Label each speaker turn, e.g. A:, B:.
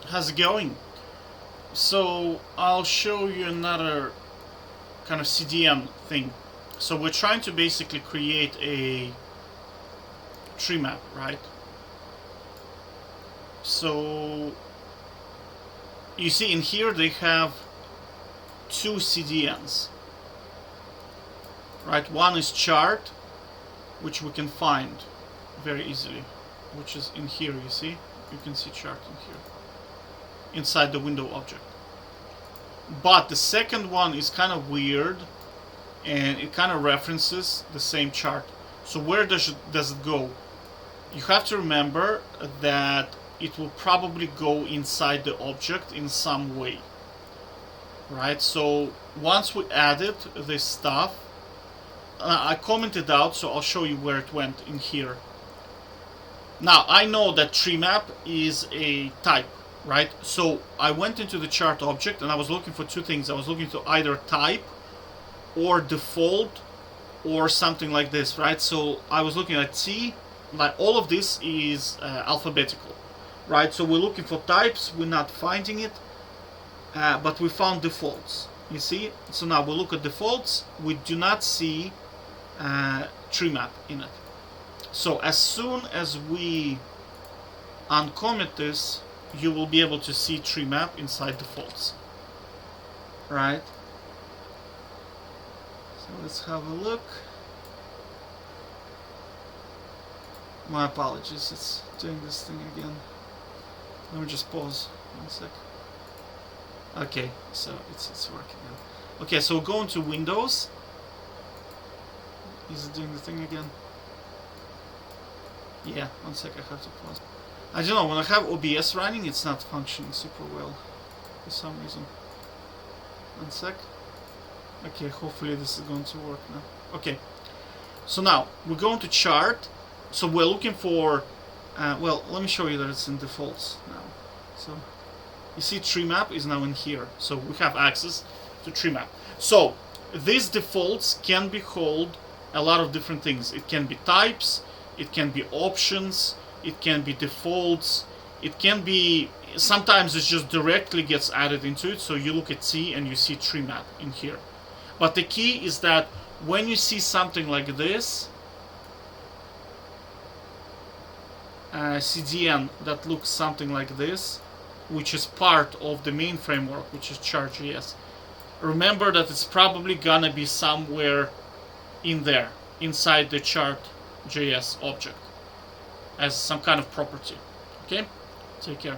A: How's it going? So I'll show you another kind of CDN thing. So we're trying to basically create a tree map, right? So you see in here they have two CDNs, right? One is chart, which we can find very easily, which is in here, you see? You can see chart in here, inside the window object. But the second one is kind of weird, and it kind of references the same chart. So where does it go? You have to remember that it will probably go inside the object in some way, right? So once we added this stuff, I commented out, so I'll show you where it went in here. Now I know that tree map is a type, right? So I went into the chart object and I was looking for two things. I was looking to either type or default or something like this, right? So I was looking at T, like all of this is alphabetical, right? So we're looking for types, we're not finding it, but we found defaults, you see? So now we look at defaults, we do not see tree map in it. So as soon as we uncomment this, you will be able to see tree map inside defaults, right? So let's have a look. My apologies, it's doing this thing again. Let me just pause 1 sec. Okay, so it's working now. Okay, so go into Windows. Is it doing the thing again? Yeah, 1 sec, I have to pause. I don't know, when I have OBS running, it's not functioning super well for some reason. 1 sec. Okay, hopefully this is going to work now. Okay, so now we're going to chart. So we're looking for, well, let me show you that it's in defaults now. So you see tree map is now in here. So we have access to tree map. So these defaults can be called a lot of different things. It can be types, it can be options, it can be defaults, it can be, sometimes it just directly gets added into it. So you look at T and you see tree map in here. But the key is that when you see something like this, CDN that looks something like this, which is part of the main framework, which is chart.js, remember that it's probably gonna be somewhere in there, inside the chart.js object, as some kind of property. Okay? Take care.